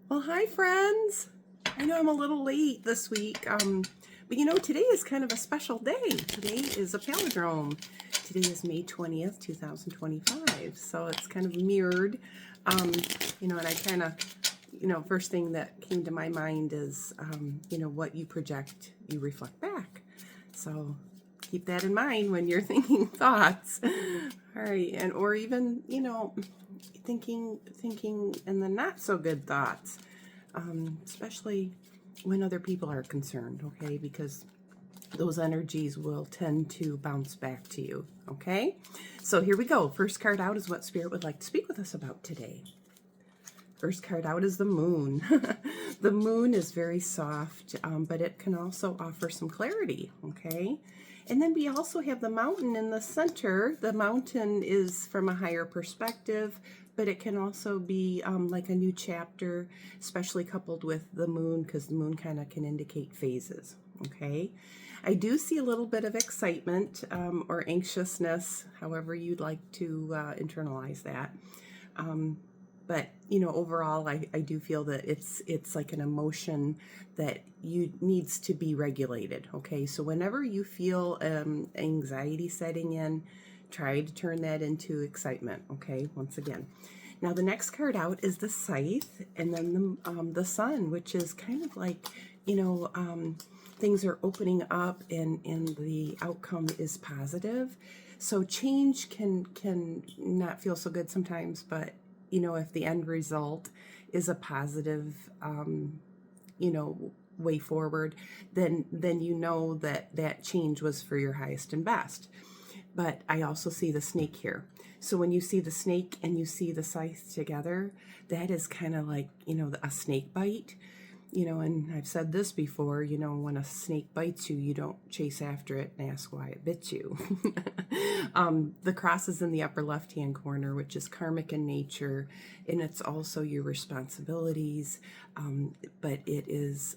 Well, hi, friends. I know I'm a little late this week, but today is kind of a special day. Today is a palindrome. Today is May 20th, 2025, so it's kind of mirrored. And I kind of, first thing that came to my mind is, what you project, you reflect back. So keep that in mind when you're thinking thoughts. All right, or even, thinking and the not so good thoughts, especially when other people are concerned, okay? Because those energies will tend to bounce back to you, okay? So here we go. First card out is what Spirit would like to speak with us about today. First card out is the moon. The moon is very soft, but it can also offer some clarity, okay? And then we also have the mountain in the center. The mountain is from a higher perspective, but it can also be like a new chapter, especially coupled with the moon, because the moon kind of can indicate phases, okay? I do see a little bit of excitement or anxiousness, however you'd like to internalize that. But overall, I do feel that it's like an emotion that needs to be regulated. Okay, so whenever you feel anxiety setting in, try to turn that into excitement. Okay, once again. Now the next card out is the Scythe, and then the Sun, which is kind of like things are opening up, and the outcome is positive. So change can not feel so good sometimes, but if the end result is a positive, way forward, then that change was for your highest and best. But I also see the snake here. So when you see the snake and you see the scythe together, that is kind of like, a snake bite. And I've said this before, when a snake bites you, you don't chase after it and ask why it bit you. The cross is in the upper left-hand corner, which is karmic in nature, and it's also your responsibilities, but it is,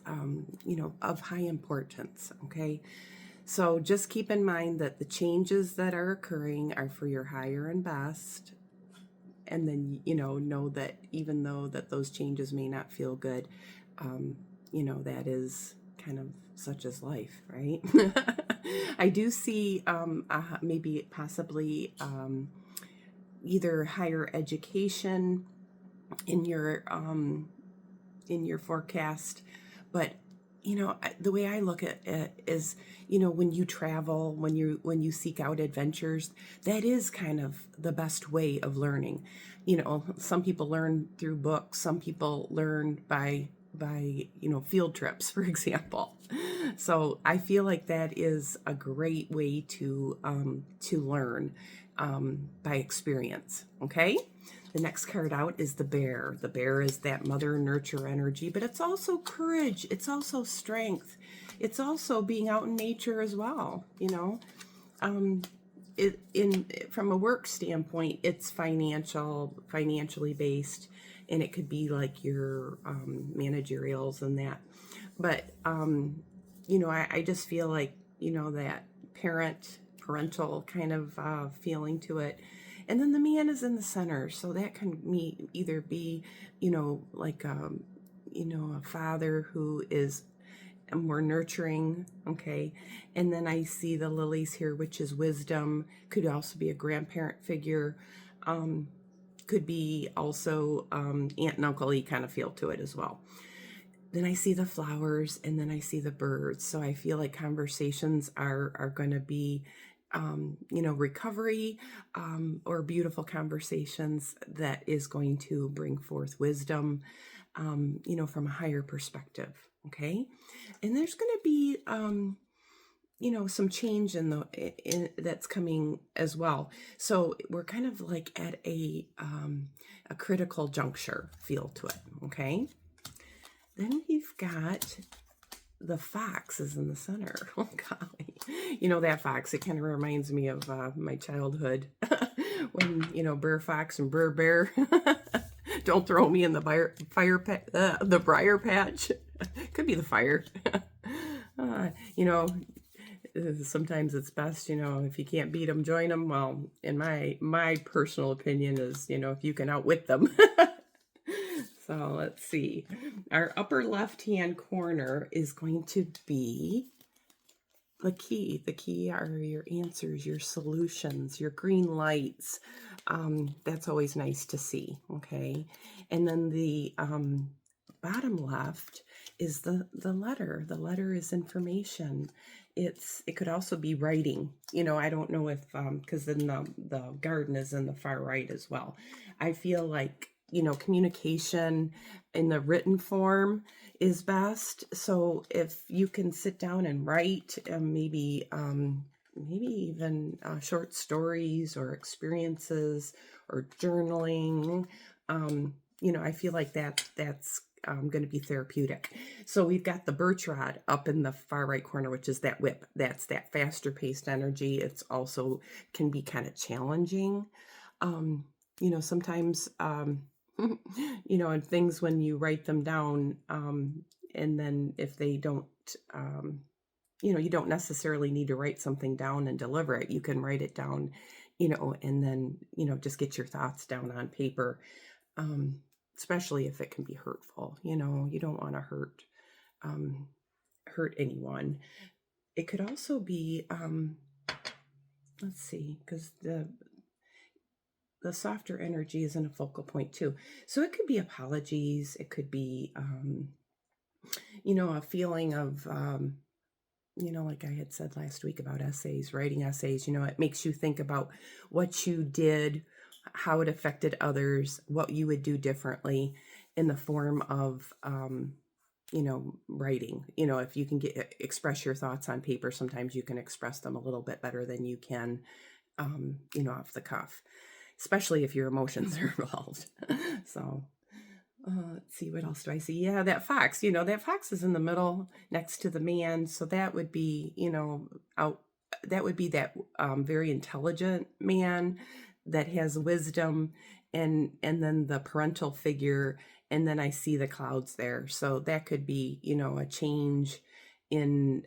of high importance, okay? So just keep in mind that the changes that are occurring are for your higher and best. And then, know that even though that those changes may not feel good, that is kind of such as life, right? I do see maybe possibly either higher education in your forecast, but the way I look at it is, when you travel, when you seek out adventures, that is kind of the best way of learning. Some people learn through books, some people learn by field trips, for example. So I feel like that is a great way to learn by experience. Okay. The next card out is the bear. The bear is that mother nurture energy, but it's also courage. It's also strength. It's also being out in nature as well. From a work standpoint, it's financially based, and it could be like your managerials and that. But I just feel like that parental kind of feeling to it. And then the man is in the center, so that can either be like a father who is more nurturing, okay? And then I see the lilies here, which is wisdom. Could also be a grandparent figure. Could be also aunt and uncle-y kind of feel to it as well. Then I see the flowers, and then I see the birds. So I feel like conversations are going to be recovery, or beautiful conversations that is going to bring forth wisdom, from a higher perspective. Okay. And there's going to be, some change in that's coming as well. So we're kind of like at a critical juncture feel to it. Okay. Then we've got the fox is in the center. Oh, golly. That fox, it kind of reminds me of my childhood when, Burr Fox and Burr Bear. Don't throw me in the briar patch. Could be the fire. Sometimes it's best, if you can't beat them, join them. Well, in my personal opinion is, if you can outwit them. So let's see. Our upper left-hand corner is going to be the key. The key are your answers, your solutions, your green lights. That's always nice to see, okay? And then the bottom left is the letter. The letter is information. It could also be writing. You know, I don't know if because then the garden is in the far right as well. I feel like, you know, communication in the written form is best. So if you can sit down and write, maybe even short stories or experiences or journaling, you know, I feel like that's going to be therapeutic. So we've got the birch rod up in the far right corner, which is that whip. That's that faster paced energy. It's also can be kind of challenging. You know, sometimes, you know, and things when you write them down, and then if they don't, you know, you don't necessarily need to write something down and deliver it. You can write it down, you know, and then, you know, just get your thoughts down on paper. Especially if it can be hurtful, you know, you don't want to hurt anyone. It could also be, let's see, because the softer energy is in a focal point too. So it could be apologies. It could be, you know, a feeling of, you know, like I had said last week about essays, writing essays, you know, it makes you think about what you did, how it affected others, what you would do differently in the form of, you know, writing. You know, if you can express your thoughts on paper, sometimes you can express them a little bit better than you can, you know, off the cuff, especially if your emotions are involved. So let's see, what else do I see? Yeah, that fox, you know, that fox is in the middle next to the man. So that would be, you know, that would be that very intelligent man that has wisdom, and then the parental figure. And then I see the clouds there. So that could be, you know, a change in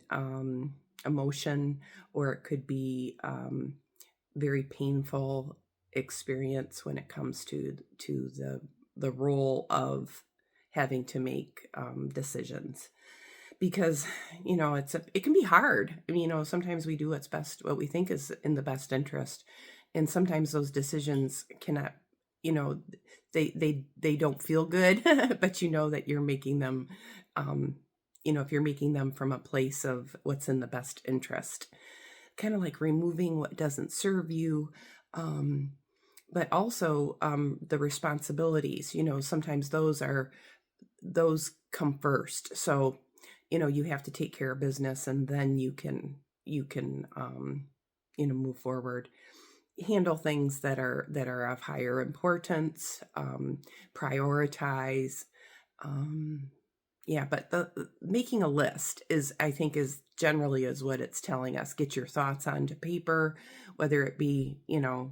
emotion, or it could be very painful experience when it comes to the role of having to make decisions, because, you know, it can be hard. I mean, you know, sometimes we do what's best, what we think is in the best interest, and sometimes those decisions cannot, you know, they don't feel good, but you know that you're making them, you know, if you're making them from a place of what's in the best interest, kind of like removing what doesn't serve you. But also the responsibilities, you know, sometimes those come first. So, you know, you have to take care of business, and then you can you know, move forward, handle things that are of higher importance, prioritize. Yeah, but the making a list is, I think, is generally is what it's telling us. Get your thoughts onto paper, whether it be, you know,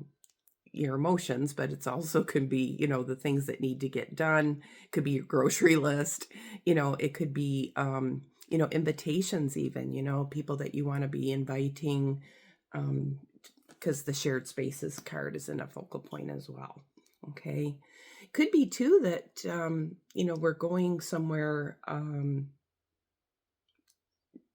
your emotions, but it's also can be, you know, the things that need to get done. It could be your grocery list, you know, it could be, you know, invitations, even, you know, people that you want to be inviting, because the shared spaces card is in a focal point as well. Okay. Could be too that, you know, we're going somewhere,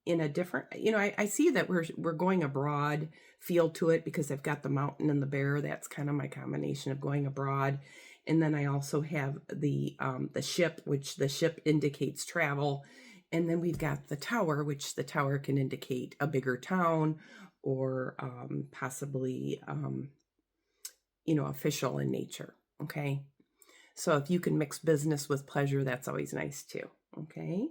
in a different, you know, I see that we're going abroad feel to it, because I've got the mountain and the bear. That's kind of my combination of going abroad. And then I also have the ship, which the ship indicates travel. And then we've got the tower, which the tower can indicate a bigger town, or possibly, you know, official in nature. Okay. So if you can mix business with pleasure, that's always nice too. Okay.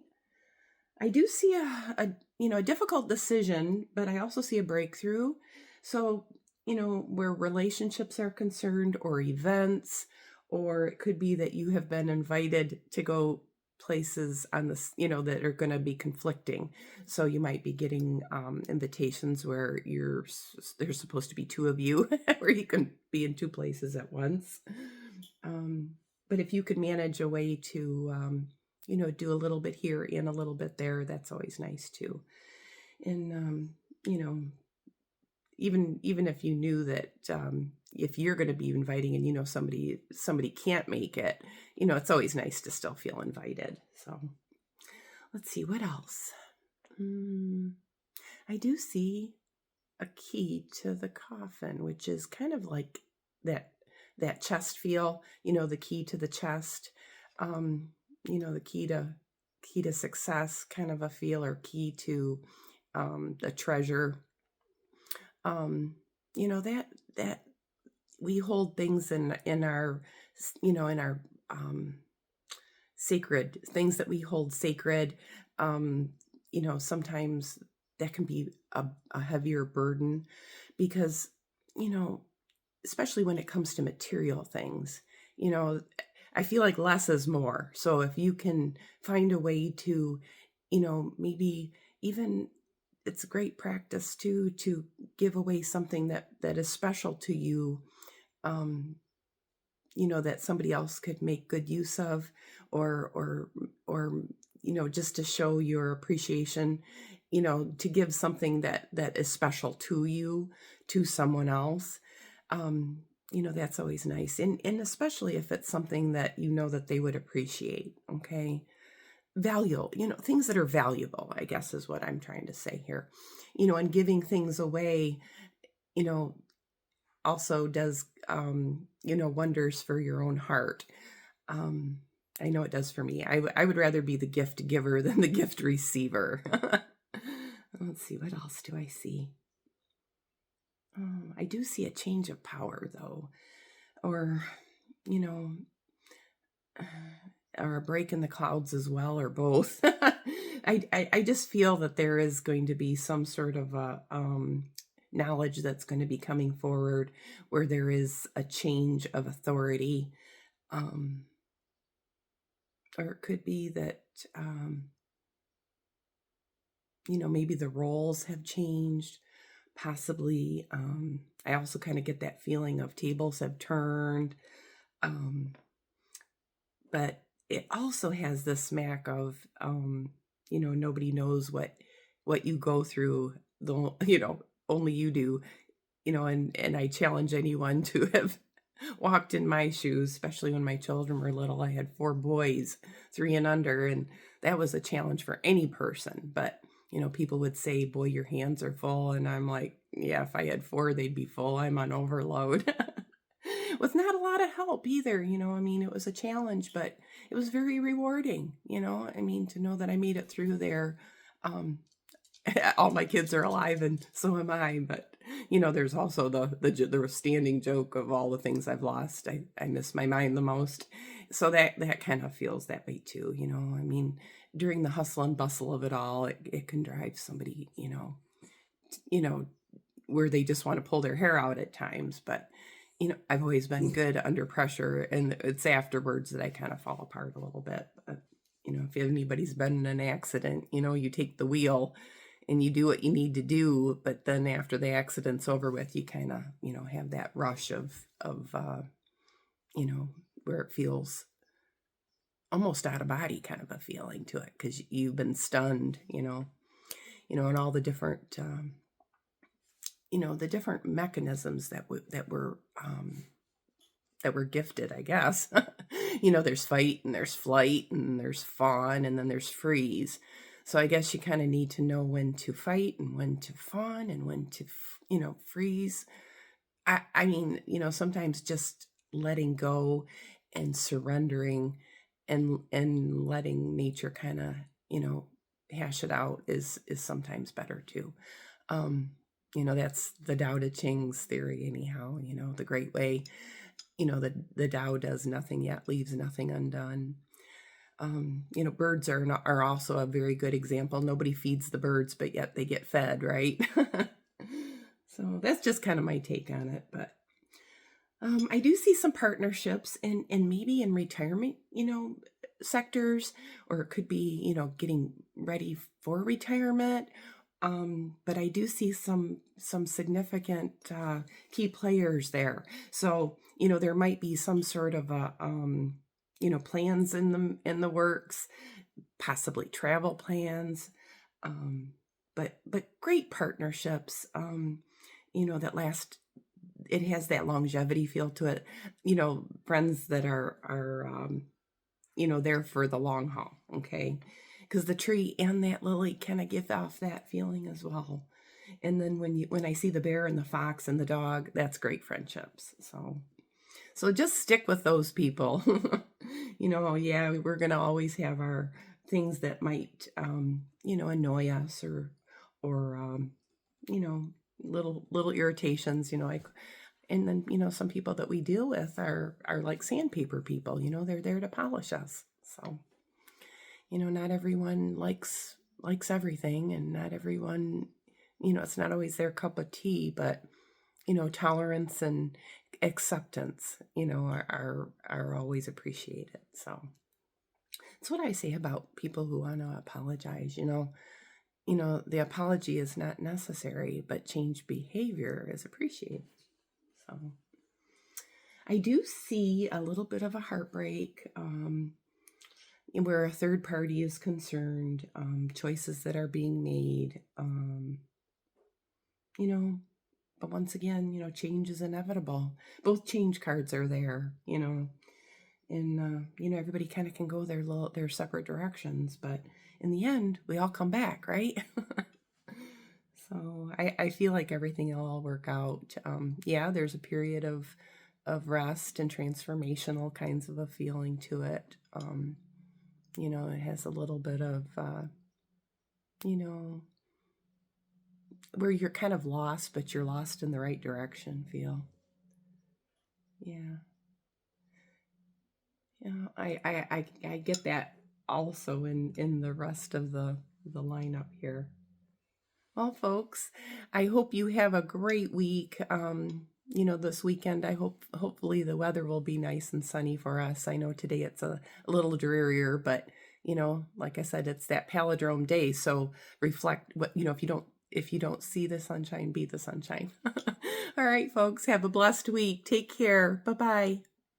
I do see a you know, a difficult decision, but I also see a breakthrough. So, you know, where relationships are concerned, or events, or it could be that you have been invited to go places on this, you know, that are going to be conflicting. So you might be getting invitations where there's supposed to be two of you, where you can be in two places at once. But if you could manage a way to, you know, do a little bit here and a little bit there, that's always nice too. And, you know, even if you knew that if you're going to be inviting and somebody can't make it, it's always nice to still feel invited. So let's see what else. I do see a key to the coffin, which is kind of like that chest feel, the key to the chest, the key to success kind of a feel, or key to the treasure. That we hold things in our in our sacred things that we hold sacred. Sometimes that can be a heavier burden because, especially when it comes to material things, I feel like less is more. So if you can find a way to, maybe even, it's a great practice too, to give away something that is special to you, that somebody else could make good use of, or just to show your appreciation, to give something that is special to you, to someone else. That's always nice. And especially if it's something that that they would appreciate. Okay. Value, things that are valuable, I guess is what I'm trying to say here. And giving things away, also does, wonders for your own heart. I know it does for me. I would rather be the gift giver than the gift receiver. Let's see, what else do I see? I do see a change of power, though, or, or a break in the clouds as well, or both. I just feel that there is going to be some sort of a knowledge that's going to be coming forward where there is a change of authority. Or it could be that, maybe the roles have changed. Possibly, I also kind of get that feeling of tables have turned. But it also has the smack of, nobody knows what you go through, only you do, and I challenge anyone to have walked in my shoes, especially when my children were little. I had 4 boys, 3 and under, and that was a challenge for any person. But, people would say, boy, your hands are full. And I'm like, yeah, if I had 4, they'd be full. I'm on overload. With not a lot of help either, it was a challenge, but it was very rewarding, to know that I made it through there. All my kids are alive and so am I, but there's also the standing joke of all the things I've lost. I miss my mind the most. So that kind of feels that way too, during the hustle and bustle of it all, it can drive somebody, where they just want to pull their hair out at times. But I've always been good under pressure, and it's afterwards that I kind of fall apart a little bit. But, if anybody's been in an accident, you take the wheel and you do what you need to do, but then after the accident's over with, you kind of, have that rush of where it feels almost out of body kind of a feeling to it, because you've been stunned, and all the different, the different mechanisms that were gifted, I guess. There's fight and there's flight and there's fawn and then there's freeze. So I guess you kind of need to know when to fight and when to fawn and when to, freeze. Sometimes just letting go and surrendering and letting nature kind of, hash it out is sometimes better too. That's the Tao Te Ching's theory anyhow, the great way, the Tao does nothing yet leaves nothing undone. Birds are also a very good example. Nobody feeds the birds, but yet they get fed, right? So that's just kind of my take on it. But I do see some partnerships and maybe in retirement, sectors, or it could be, getting ready for retirement. But I do see some significant key players there. So, there might be some sort of a, plans in the works, possibly travel plans, but great partnerships, that last, it has that longevity feel to it. Friends that are there for the long haul, okay? Because the tree and that lily kind of give off that feeling as well. And then when I see the bear and the fox and the dog, that's great friendships. So just stick with those people. Yeah, we're gonna always have our things that might annoy us, or little irritations. And then some people that we deal with are like sandpaper people. They're there to polish us. So not everyone likes everything, and not everyone, it's not always their cup of tea, but tolerance and acceptance, are always appreciated. So that's what I say about people who want to apologize. The apology is not necessary, but change behavior is appreciated. So I do see a little bit of a heartbreak, where a third party is concerned, choices that are being made, but once again, change is inevitable. Both change cards are there, and everybody kind of can go their separate directions, but in the end, we all come back, right? So I feel like everything will all work out. Yeah, there's a period of rest and transformational kinds of a feeling to it. It has a little bit of, where you're kind of lost, but you're lost in the right direction feel. Yeah. I get that also in the rest of the lineup here. Well, folks, I hope you have a great week. This weekend, hopefully the weather will be nice and sunny for us. I know today it's a little drearier, but like I said, it's that palindrome day. So reflect what, if you don't see the sunshine, be the sunshine. All right, folks, have a blessed week. Take care. Bye-bye.